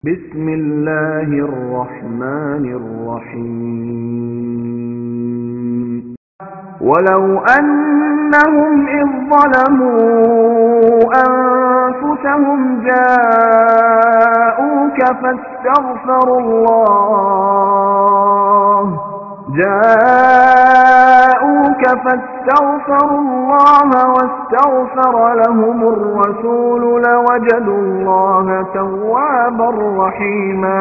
بسم الله الرحمن الرحيم ولو أنهم إذ ظلموا أنفسهم جاءوك فاستغفروا الله واستغفر لهم الرسول لوجدوا الله توابا رحيما.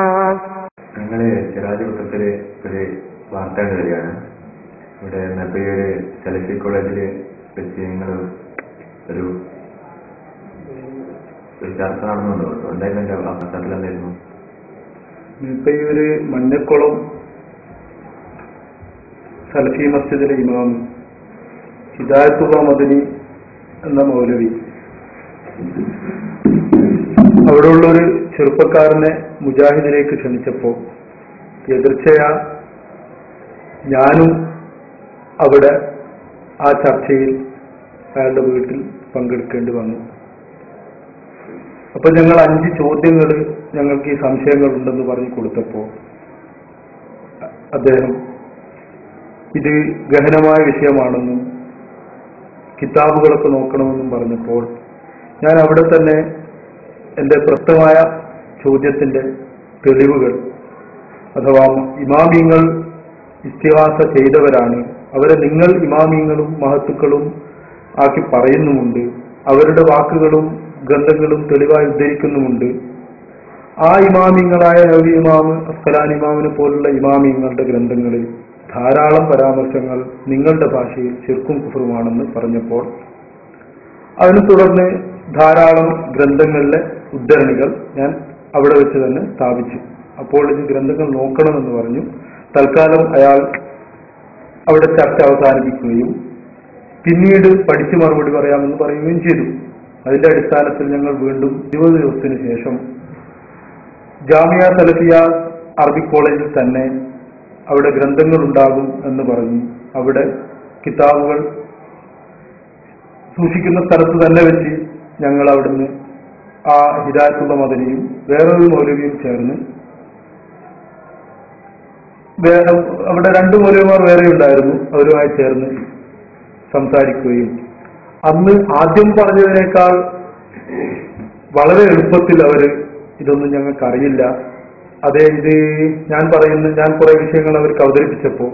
ഞങ്ങളെ ചിറാജുകുട്ടത്തിലെ ഒരു വാർത്ത വരികയാണ്. ഇവിടെ നബിയുടെ സലഫി കോളേജിൽ വെച്ച് ഞങ്ങൾ ഒരു ചർച്ച നടന്നുണ്ടോ? എന്തായാലും എൻ്റെ പത്രത്തിലെന്തായിരുന്നു? നബിയുടെ മഞ്ഞക്കുളം സലഫി മസ്ജിദിലെ ഇമാം ഹിദായത്തുള്ള മദനി എന്ന മൗലവി അവിടെയുള്ളൊരു ചെറുപ്പക്കാരനെ മുജാഹിദിലേക്ക് ക്ഷണിച്ചപ്പോൾ എതിർച്ചയാ ഞാനും അവിടെ ആ ചർച്ചയിൽ അയാളുടെ വീട്ടിൽ പങ്കെടുക്കേണ്ടി വന്നു. അപ്പൊ ഞങ്ങൾ 5 ചോദ്യങ്ങൾ ഞങ്ങൾക്ക് ഈ സംശയങ്ങളുണ്ടെന്ന് പറഞ്ഞു കൊടുത്തപ്പോൾ അദ്ദേഹം ഇത് ഗഹനമായ വിഷയമാണെന്നും കിതാബുകളൊക്കെ നോക്കണമെന്നും പറഞ്ഞപ്പോൾ ഞാൻ അവിടെ തന്നെ എൻ്റെ പ്രസക്തമായ ചോദ്യത്തിൻ്റെ തെളിവുകൾ അഥവാ ഇമാമിങ്ങൾ ഇസ്തിഹാസ ചെയ്തവരാണ്, അവരെ നിങ്ങൾ ഇമാമിങ്ങളും മഹത്തുക്കളും ആക്കി പറയുന്നുമുണ്ട്, അവരുടെ വാക്കുകളും ഗ്രന്ഥങ്ങളും തെളിവായി ഉദ്ധരിക്കുന്നുമുണ്ട്. ആ ഇമാമിങ്ങളായ നബി ഇമാം അസ്കലാനി ഇമാമിനെ പോലുള്ള ഇമാമിങ്ങളുടെ ഗ്രന്ഥങ്ങളിൽ ധാരാളം പരാമർശങ്ങൾ നിങ്ങളുടെ ഭാഷയിൽ ശിർക്കും കുഫറുമാണെന്ന് പറഞ്ഞപ്പോൾ അതിനെ തുടർന്ന് ധാരാളം ഗ്രന്ഥങ്ങളിലെ ഉദ്ധരണികൾ ഞാൻ അവിടെ വെച്ച് തന്നെ സ്ഥാപിച്ചു. അപ്പോൾ ഇത് ഗ്രന്ഥങ്ങൾ നോക്കണമെന്ന് പറഞ്ഞു. തൽക്കാലം അയാൾ അവിടെ ചർച്ച അവസാനിപ്പിക്കുകയും പിന്നീട് പഠിച്ച് മറുപടി പറയാമെന്ന് പറയുകയും ചെയ്തു. അതിന്റെ അടിസ്ഥാനത്തിൽ ഞങ്ങൾ വീണ്ടും 20 ദിവസത്തിന് ശേഷം ജാമിയ സലഫിയ അറബിക് കോളേജിൽ തന്നെ അവിടെ ഗ്രന്ഥങ്ങൾ ഉണ്ടാകും എന്ന് പറഞ്ഞു അവിടെ കിതാബുകൾ സൂക്ഷിക്കുന്ന സ്ഥലത്ത് തന്നെ വെച്ച് ഞങ്ങൾ അവിടുന്ന് ആ ഹിദായത്തുള്ള മദനിയും വേറൊരു മൗലവിയും ചേർന്ന് അവിടെ 2 മൗലവിമാർ വേറെ ഉണ്ടായിരുന്നു, അവരുമായി ചേർന്ന് സംസാരിക്കുകയും അന്ന് ആദ്യം പറഞ്ഞതിനേക്കാൾ വളരെ എളുപ്പത്തിൽ അവര് ഇതൊന്നും ഞങ്ങൾക്കറിയില്ല, അതെ ഇത് ഞാൻ കുറെ വിഷയങ്ങൾ അവർക്ക് അവതരിപ്പിച്ചപ്പോൾ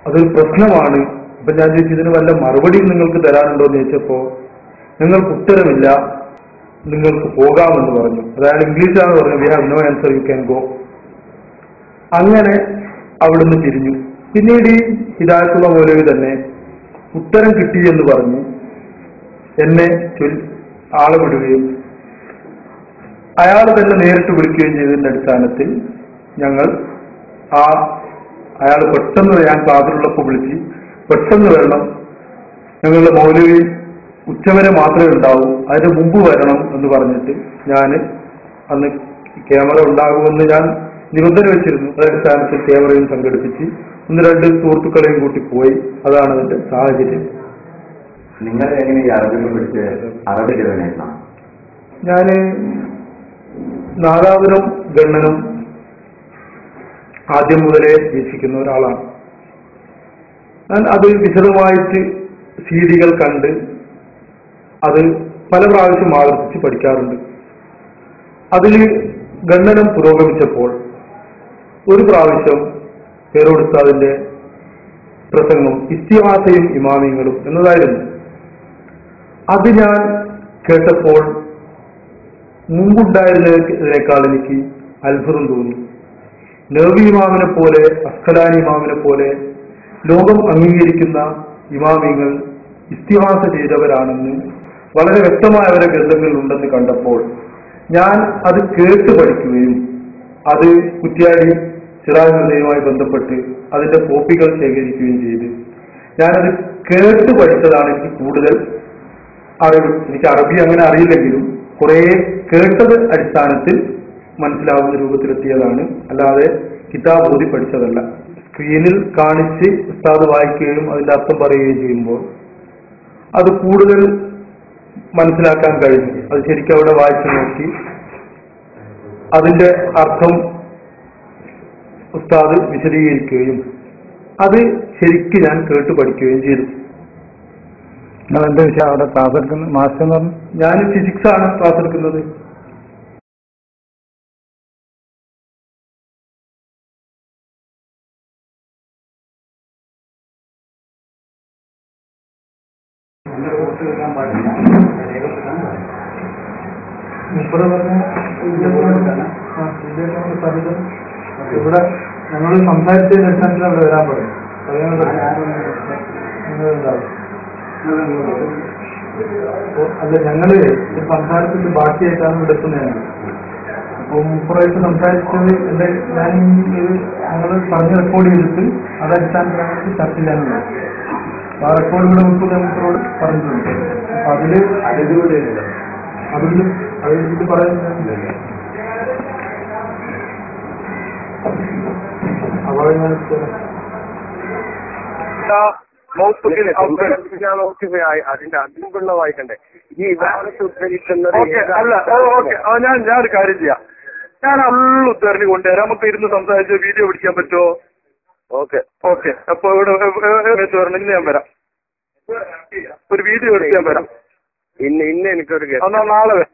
അതൊരു പ്രശ്നമാണ്, അപ്പൊ ഞാൻ ചോദിച്ചു ഇതിന് വല്ല മറുപടിയും നിങ്ങൾക്ക് തരാനുണ്ടോ എന്ന് ചോദിച്ചപ്പോ നിങ്ങൾക്ക് ഉത്തരമില്ല, നിങ്ങൾക്ക് പോകാമെന്ന് പറഞ്ഞു. അതായത് ഇംഗ്ലീഷാണ് പറഞ്ഞു, we have no answer, you can go. അങ്ങനെ അവിടുന്ന് തിരിഞ്ഞു. പിന്നീട് ഈ ഹിദായത്തുള്ള മൗലവി തന്നെ ഉത്തരം കിട്ടിയെന്ന് പറഞ്ഞു എന്നെ ആളെ വിടുകയും അയാൾ തന്നെ നേരിട്ട് വിളിക്കുകയും ചെയ്തതിന്റെ അടിസ്ഥാനത്തിൽ ഞങ്ങൾ അയാൾ പെട്ടെന്ന് ഞാൻ ക്ലാസ്സിലുള്ളപ്പോൾ വിളിച്ച് പെട്ടെന്ന് വരണം, ഞങ്ങളുടെ മൗലവി ഉച്ചവരെ മാത്രമേ ഉണ്ടാവൂ, അതിന് മുമ്പ് വരണം എന്ന് പറഞ്ഞിട്ട് ഞാൻ അന്ന് ക്യാമറ ഉണ്ടാകുമെന്ന് ഞാൻ നിബന്ധന വെച്ചിരുന്നു. അതടിസ്ഥാനത്തിൽ ക്യാമറയും സംഘടിപ്പിച്ച് 1-2 സുഹൃത്തുക്കളെയും കൂട്ടി പോയി. അതാണ് അതിന്റെ സാഹചര്യം. നിങ്ങൾ എങ്ങനെ ഈ അറബി പഠിച്ച് അറബി എഴുതാനായിരുന്നു? ഞാൻ നാദാപുരം ഗണ്ണനും ആദ്യം മുതലേ വീക്ഷിക്കുന്ന ഒരാളാണ്. ഞാൻ അത് വിശദമായിട്ട് സീഡികൾ കണ്ട് അത് പല പ്രാവശ്യം ആവർത്തിച്ച് പഠിക്കാറുണ്ട്. അതിൽ ഗണ്ണനം പുരോഗമിച്ചപ്പോൾ ഒരു പ്രാവശ്യം പേരോടുത്താതിന്റെ പ്രസംഗം ഇസ്തിഹാസയും ഇമാമിങ്ങളും എന്നതായിരുന്നു. അത് ഞാൻ കേട്ടപ്പോൾ മുമ്പുണ്ടായിരുന്നതിനേക്കാൾ എനിക്ക് അത്ഭുതം തോന്നി. നബി ഇമാമിനെ പോലെ അസ്കലാനി ഇമാമിനെ പോലെ ലോകം അംഗീകരിക്കുന്ന ഇമാമിങ്ങൾ ഇസ്തിഹാസ ചെയ്തവരാണെന്ന് വളരെ വ്യക്തമായ അവരുടെ ഗ്രന്ഥങ്ങളിൽ ഉണ്ടെന്ന് കണ്ടപ്പോൾ ഞാൻ അത് കേട്ട് പഠിക്കുകയും അത് കുറ്റ്യാടി സിറാജ് ഹുദയുമായി ബന്ധപ്പെട്ട് അതിന്റെ കോപ്പികൾ ശേഖരിക്കുകയും ചെയ്ത് ഞാനത് കേട്ട് പഠിച്ചതാണ് എനിക്ക് കൂടുതൽ അറിവ്. എനിക്ക് അറബി അങ്ങനെ അറിയില്ലെങ്കിലും കുറെ കേട്ടത് അടിസ്ഥാനത്തിൽ മനസ്സിലാവുന്ന രൂപത്തിലെത്തിയതാണ്, അല്ലാതെ കിതാബ് ഓതി പഠിച്ചതല്ല. സ്ക്രീനിൽ കാണിച്ച് ഉസ്താദ് വായിക്കുകയും അതിന്റെ അർത്ഥം പറയുകയും ചെയ്യുമ്പോൾ അത് കൂടുതൽ മനസ്സിലാക്കാൻ കഴിഞ്ഞു. അത് ശരിക്കും അവിടെ വായിച്ചു നോക്കി അതിന്റെ അർത്ഥം ഉസ്താദ് വിശദീകരിക്കുകയും അത് ശരിക്ക് ഞാൻ കേട്ട് പഠിക്കുകയും ചെയ്തു. നിങ്ങൾ എന്താ വിഷയം അവിടെ ക്ലാസ് എടുക്കുന്നത്? മാസ്റ്റർ എന്ന് പറഞ്ഞു. ഞാൻ ഫിസിക്സ് ആണ് ക്ലാസ് എടുക്കുന്നത്. ഇവിടെ ഞങ്ങൾ സംസാരിച്ചതിന് അടിസ്ഥാനത്തിൽ അവിടെ വരാൻ പറയും. അല്ല, ഞങ്ങള് സംസാരിച്ചിട്ട് ബാക്കിയായിട്ടാണ് ഇവിടെ എത്തുന്നതാണ്. അപ്പൊ മുപ്പറായിട്ട് സംസാരിച്ചത് എന്റെ ഞാൻ ഞങ്ങൾ പറഞ്ഞ് റെക്കോർഡ് ചെയ്തിട്ട് അതടിസ്ഥാനത്തിൽ ചർച്ച ചെയ്യാനുണ്ട്. ആ റെക്കോർഡ് ഇവിടെ മുപ്പറോട് പറഞ്ഞിട്ടുണ്ട്. അപ്പൊ അതിൽ പറയുന്നില്ല. അപ്പോൾ ഞാൻ അതിന്റെ അതിനുള്ള വായിക്കണ്ടേ ഈ വിവാഹത്തെ ഉദ്ധരിക്കുന്നത് അല്ല. ഓക്കെ, ഞാൻ ഒരു കാര്യം ചെയ്യാം. ഞാൻ അള്ള ഉദ്ധരണി കൊണ്ടുവരാം. നമുക്ക് ഇരുന്ന് സംസാരിച്ച് വീഡിയോ പിടിക്കാൻ പറ്റുമോ? ഓക്കെ. അപ്പൊ ഇവിടെ വരണമെങ്കിൽ ഞാൻ വരാം. ഒരു വീഡിയോ എടുക്കാൻ വരാം. ഇന്ന് എനിക്കൊരു എന്നാ നാളെ വരാം.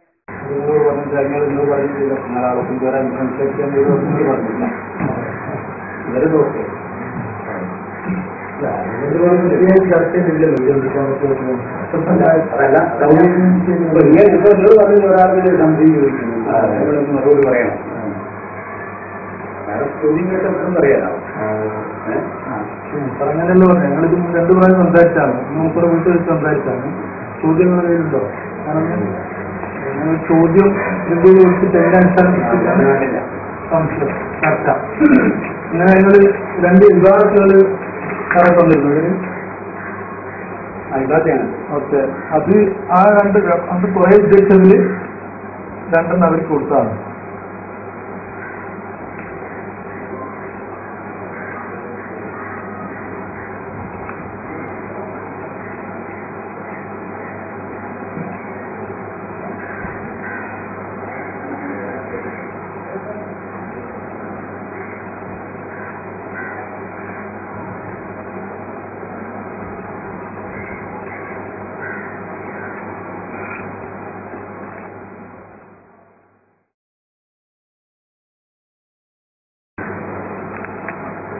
മറുപടി പറയണം. ചോദ്യം കേട്ടപ്പോഴും പറയാനോ പറഞ്ഞല്ലോ. ഞങ്ങളിത് 2 പ്രാവശ്യം സംസാരിച്ചാണ്. മൂപ്പറ വീട്ടിൽ വെച്ച് സംസാരിച്ചാണ്. ചോദ്യങ്ങൾ കയ്യിലുണ്ടോ? കാരണം ചോദ്യം വെച്ചിട്ട് എന്റെ അടിസ്ഥാനത്തിലാണ് സംശയം ചർച്ച. ഇങ്ങനെ ഞങ്ങൾ 2 വിഭാഗത്തുകൾ തന്നിരുന്നു. ഓക്കെ, അത് ആ 2 അത് കുറെ ഉദ്ദേശിച്ചതിൽ 2 അവർക്ക് കൊടുത്താണ്.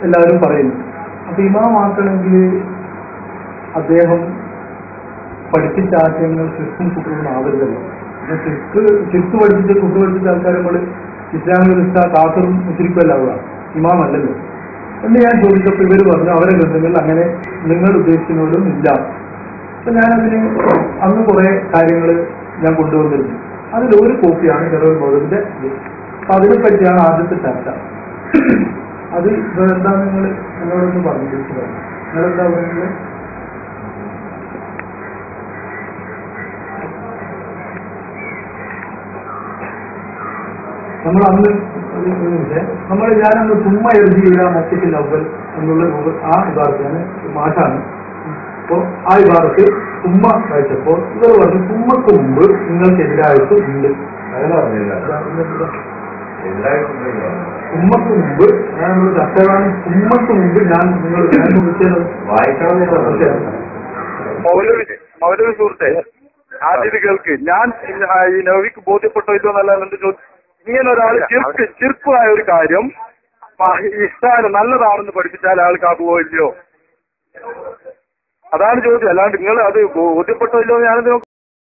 എല്ലാവരും പറയുന്നു. അപ്പൊ ഇമാമാക്കണമെങ്കിൽ അദ്ദേഹം പഠിപ്പിച്ച ആശയങ്ങൾ ശിർക്കും കുട്ടറും ആവരുതല്ലോ. ശിർക്ക് പഠിപ്പിച്ച കുട്ടു പഠിപ്പിച്ച ആൾക്കാരെ നമ്മൾ ഇസ്ലാമിക കാസറും മുസ്ലിക്കുമല്ലാവുക, ഇമാമല്ലല്ലോ എന്ന് ഞാൻ ചോദിച്ചപ്പോൾ ഇവർ പറഞ്ഞു അവരെ ഗ്രന്ഥങ്ങളിൽ അങ്ങനെ നിങ്ങൾ ഉദ്ദേശിക്കുന്നവരും ഇല്ല. അപ്പൊ ഞാനതിന് അന്ന് കുറെ കാര്യങ്ങൾ ഞാൻ കൊണ്ടുവന്നിരുന്നു. അതിലൊരു കോപ്പിയാണ് ജനറൽ ബോർഡിന്റെ. അപ്പൊ അതിനെപ്പറ്റിയാണ് ആദ്യത്തെ ചർച്ച. അത് എന്താ നിങ്ങളോടൊന്ന് പറഞ്ഞു നിങ്ങളെന്താ പറയുന്നത്? നമ്മൾ അന്ന് ഞാനന്ന് ചുമ്മാ എഴുതിയില്ല മൊത്തത്തിൽ അവൽ എന്നുള്ള ആ വിഭാഗത്തിന് മാറ്റാണ്. അപ്പോ ആ വിഭാഗത്ത് ഉമ്മ വായിച്ചപ്പോൾ ഇവർ പറഞ്ഞു ഉമ്മക്ക് മുമ്പ് നിങ്ങൾക്കെതിരായിട്ട് ഉണ്ട്. ഉമ്മക്ക് മുമ്പ് ഞാൻ ചർച്ചയാണ്. ഉമ്മക്ക് മുമ്പ് ഞാൻ നിങ്ങൾ മൗലവി സുഹൃത്തെ ആദ്യം കേൾക്ക്. ഞാൻ ഈ നവിക്ക് ബോധ്യപ്പെട്ടോ ഇല്ലോ എന്നല്ല എന്റെ ചോദ്യം. ഇങ്ങനെ ഒരാൾ ചെറുപ്പായ ഒരു കാര്യം ഇഷ്ടാനും നല്ലതാണെന്ന് പഠിപ്പിച്ചാൽ ആൾക്കാക്കുവോ ഇല്ലയോ? അതാണ് ചോദ്യം. അല്ലാണ്ട് നിങ്ങൾ അത് ബോധ്യപ്പെട്ടോ ഇല്ലോ ഞാനത്